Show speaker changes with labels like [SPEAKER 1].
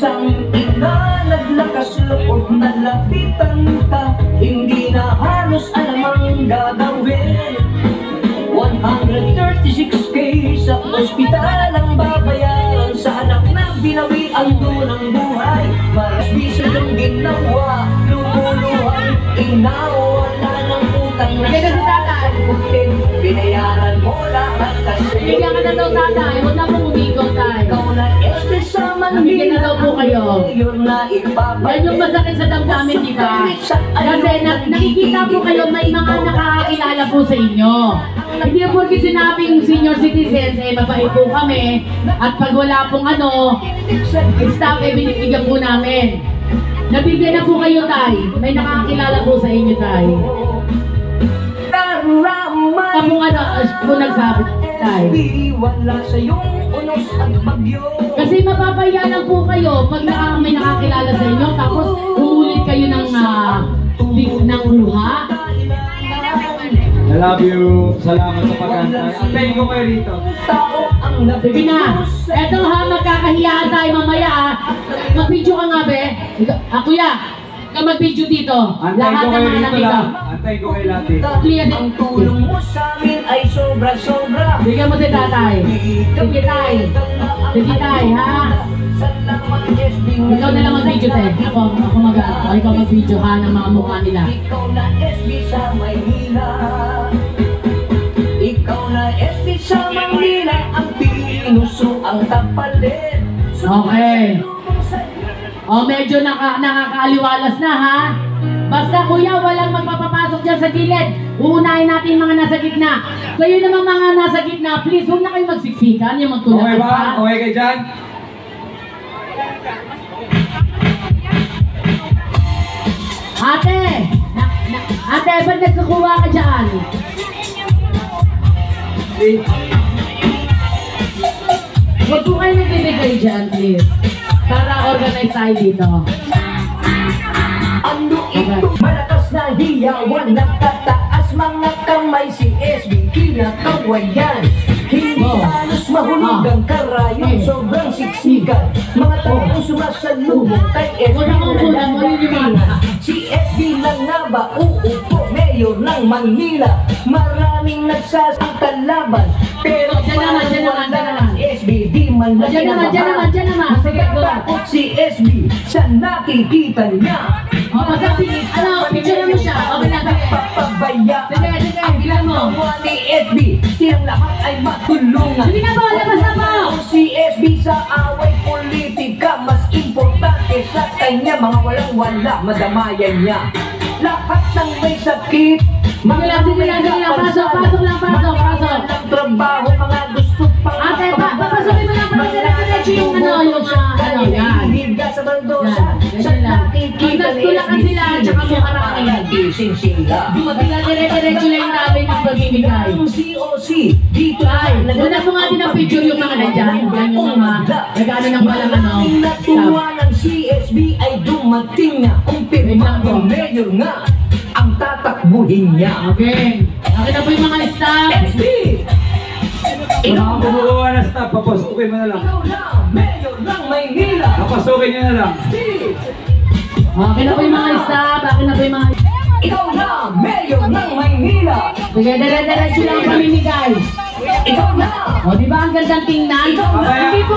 [SPEAKER 1] isang ina, naglakas loob na lapitan ka. Hindi na halos alam ang gagawin. 136K sa ospital ang babayaran sa anak na binawi ang dunang buhay. Maras bisa yung ginawa, lumuluhan, wala ng utang na sa'kin. Binayaran mo lahat kasi
[SPEAKER 2] Bigyan ka na daw tatay, huwag na pong umigaw tayo.
[SPEAKER 1] ikaw na este sa
[SPEAKER 2] Nabigyan na daw po kayo. Yan yung masakit sa damdamin, di ba? Kasi nakikita po kayo, may mga nakakakilala po sa inyo. Hindi po sinabing senior citizens, mabait po kami. At pag wala pong staff, binibigyan po namin. Nabigyan na po kayo, tay. May nakakakilala po sa inyo, tay. Kapong kung nagsabi, tay.
[SPEAKER 1] Wala sa iyong unos at bagyo.
[SPEAKER 2] Kasi mapapayanan po kayo pag may nakakilala sa inyo, tapos uulit kayo ng luha.
[SPEAKER 3] I love you. Salamat sa pag-antay. Antayin ko kayo rito.
[SPEAKER 2] Sige na. Eto ha, magkakahiyaan tayo mamaya. Mag-video ka nga, be. Kuya, ka mag-video dito.
[SPEAKER 3] Antayin ko kayo rito lang. Antayin ko kayo lahat dito.
[SPEAKER 1] Ang tulong mo sa amin ay sobra-sobra.
[SPEAKER 2] Bigyan mo si tatay. Sige tay. Sige tay, ha? Ikaw na lang mag-video tayo. Ako ikaw mag-video ha ng mga mukha nila.
[SPEAKER 1] Ikaw na SB sa Maynila. Ikaw na SB sa Maynila. Ang pinuso ang tapalit.
[SPEAKER 2] Okay. Medyo nakakaaliwalas na ha. Basta kuya, walang magpapapasok dyan sa gilid. Uunahin natin mga nasa gitna. Kayo namang mga nasa gitna, please, huwag na kayo magsiksikan. Yung magtulad.
[SPEAKER 3] Okay ba? Okay kayo dyan?
[SPEAKER 2] Ate! Ate, ba't nagkakuha ka dyan? Huwag po kayo nagbibigay dyan, please. Para organize tayo dito.
[SPEAKER 1] Ano ito? Malakas na hiyawan, nakataas mga kamay si SB, kinakawayan. Hindi halos mahulog ang karayon, sobrang siksikan. Mga taong sumasalubong kay SB na nagpapina. Si SB lang nga ba uupo, mayor ng Manila. Maraming nagsasang laban, pero parang SB di man lang kinabahan. Natatakot si SB sa nakikita niya.
[SPEAKER 2] Picture mo siya.
[SPEAKER 1] Papabaya.
[SPEAKER 2] Sige, bilang mo.
[SPEAKER 1] Ang ni SB, silang lahat ay matulungan.
[SPEAKER 2] Hindi na po, labas na po.
[SPEAKER 1] Si SB sa away politika, mas importante sa kanya, mga walang-wala, madamayan niya. Lahat ng may sakit,
[SPEAKER 2] Sige lang, pasok lang.
[SPEAKER 1] ng trabaho, mga gusto pang
[SPEAKER 2] Ate, papasokin mo lang para dire-diretso yung yan.
[SPEAKER 1] Higa sa baldosa, sa nakikita ni
[SPEAKER 2] Nagtulakan
[SPEAKER 1] SB,
[SPEAKER 2] sila, tsaka mo karangin.
[SPEAKER 1] nagising sila.
[SPEAKER 2] Dire-diretso lang yung namin ng pagbibigay.
[SPEAKER 1] Yung COC, dito
[SPEAKER 2] Ay, wala mo nga din ang picture yung mga nandyan. Yan yung mga nagano ng walang
[SPEAKER 1] natuwa ng CSB ay dumating na. Kung pirmang mayor nga ang tatakbuhin niya.
[SPEAKER 2] Okay. Akin na po yung mga staff.
[SPEAKER 1] SB!
[SPEAKER 3] Kung makapumukuha na staff, papasukin mo na lang.
[SPEAKER 1] Ikaw na, mayor ng Maynila.
[SPEAKER 3] Papasukin nyo na lang.
[SPEAKER 1] SB!
[SPEAKER 2] Akin na po yung mga staff. Akin na po yung mga...
[SPEAKER 1] Ikaw na, mayor ng Maynila.
[SPEAKER 2] Sige, dire-diretso lang ang pamimigay.
[SPEAKER 1] Ikaw na!
[SPEAKER 2] O, di ba ang gandang tingnan?
[SPEAKER 3] Mamaya.
[SPEAKER 2] Hindi po